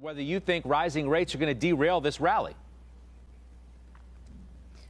Whether you think rising rates are going to derail this rally.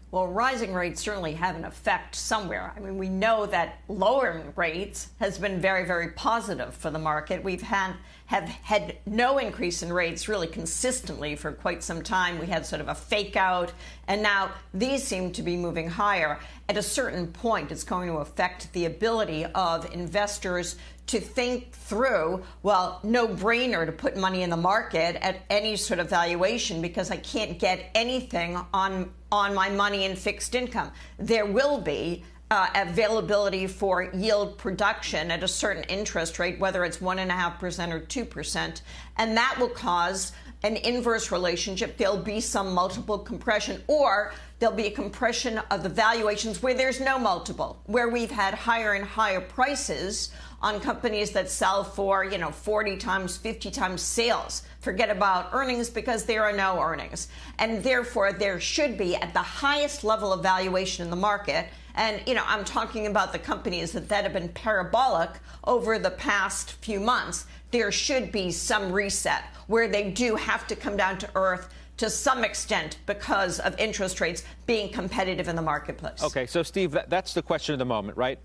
Well, rising rates certainly have an effect somewhere. I mean, we know that lowering rates has been very, very positive for the market. We've have had no increase in rates really consistently for quite some time. We had sort of a fake out, and now these seem to be moving higher. At a certain point, it's going to affect the ability of investors to think through, well, no brainer to put money in the market at any sort of valuation because I can't get anything on my money in fixed income. There will be availability for yield production at a certain interest rate, whether it's 1.5% or 2%, and that will cause an inverse relationship. There'll be some multiple compression, or there'll be a compression of the valuations where there's no multiple, where we've had higher and higher prices on companies that sell for, 40 times, 50 times sales. Forget about earnings because there are no earnings. And therefore, there should be at the highest level of valuation in the market. And, I'm talking about the companies that have been parabolic over the past few months. There should be some reset where they do have to come down to earth to some extent because of interest rates being competitive in the marketplace. Okay, so Steve, that's the question of the moment, right?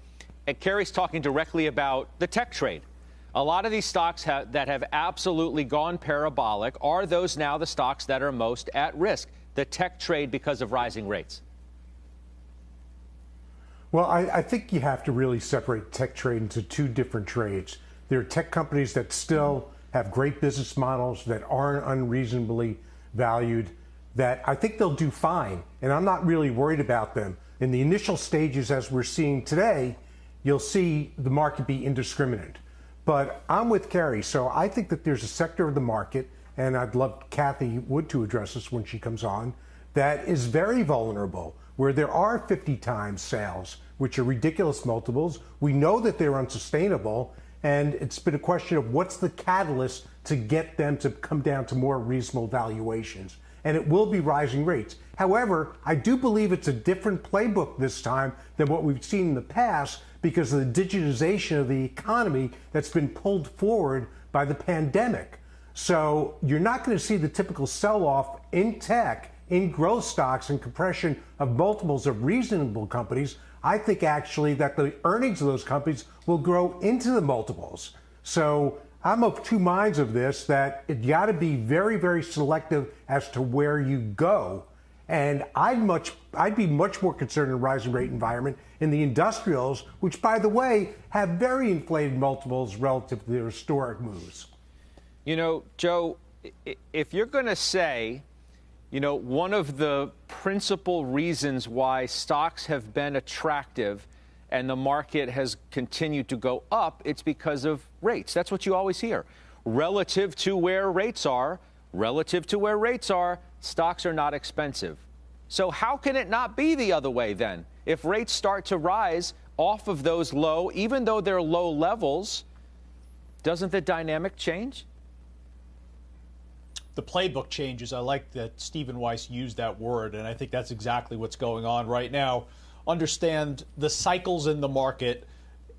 And Kerry's talking directly about the tech trade. A lot of these stocks that have absolutely gone parabolic, are those now the stocks that are most at risk? The tech trade because of rising rates? Well, I think you have to really separate tech trade into two different trades. There are tech companies that still have great business models that aren't unreasonably valued, that I think they'll do fine. And I'm not really worried about them. In the initial stages, as we're seeing today, you'll see the market be indiscriminate. But I'm with Kerry, so I think that there's a sector of the market, and I'd love Kathy Wood to address this when she comes on, that is very vulnerable, where there are 50 times sales, which are ridiculous multiples. We know that they're unsustainable, and it's been a question of what's the catalyst to get them to come down to more reasonable valuations. And it will be rising rates. However, I do believe it's a different playbook this time than what we've seen in the past because of the digitization of the economy that's been pulled forward by the pandemic. So you're not going to see the typical sell-off in tech, in growth stocks, and compression of multiples of reasonable companies. I think actually that the earnings of those companies will grow into the multiples. So I'm of two minds of this, that it got to be very, very selective as to where you go. And I'd be much more concerned in a rising rate environment in the industrials, which, by the way, have very inflated multiples relative to their historic moves. Joe, if you're going to say, one of the principal reasons why stocks have been attractive and the market has continued to go up, it's because of rates. That's what you always hear. Relative to where rates are, stocks are not expensive. So how can it not be the other way then? If rates start to rise off of those low, even though they're low levels, doesn't the dynamic change? The playbook changes. I like that Stephen Weiss used that word, and I think that's exactly what's going on right now. Understand the cycles in the market,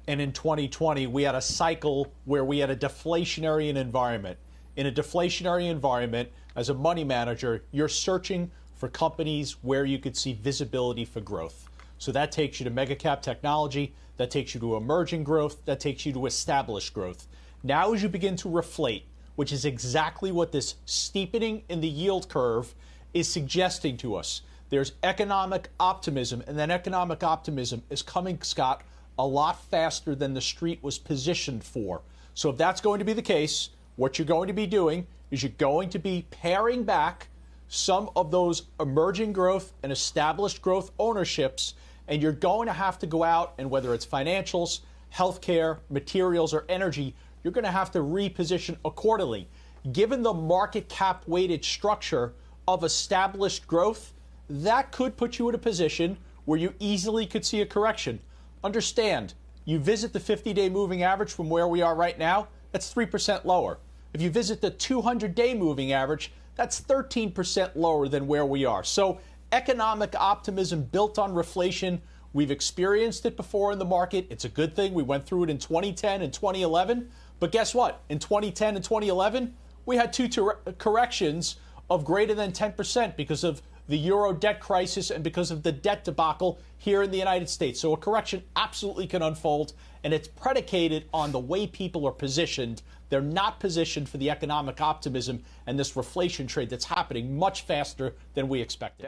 and in 2020, we had a cycle where we had a deflationary environment. In a deflationary environment, as a money manager, you're searching for companies where you could see visibility for growth. So that takes you to mega cap technology, that takes you to emerging growth, that takes you to established growth. Now as you begin to reflate, which is exactly what this steepening in the yield curve is suggesting to us, there's economic optimism, and that economic optimism is coming, Scott, a lot faster than the street was positioned for. So if that's going to be the case, what you're going to be doing is you're going to be paring back some of those emerging growth and established growth ownerships, and you're going to have to go out, and whether it's financials, healthcare, materials, or energy, you're going to have to reposition accordingly. Given the market cap weighted structure of established growth, that could put you in a position where you easily could see a correction. Understand, you visit the 50-day moving average from where we are right now, that's 3% lower. If you visit the 200-day moving average, that's 13% lower than where we are. So economic optimism built on reflation, we've experienced it before in the market. It's a good thing. We went through it in 2010 and 2011. But guess what? In 2010 and 2011, we had two corrections of greater than 10% because of the euro debt crisis and because of the debt debacle here in the United States. So a correction absolutely can unfold, and it's predicated on the way people are positioned. They're not positioned for the economic optimism and this reflation trade that's happening much faster than we expected.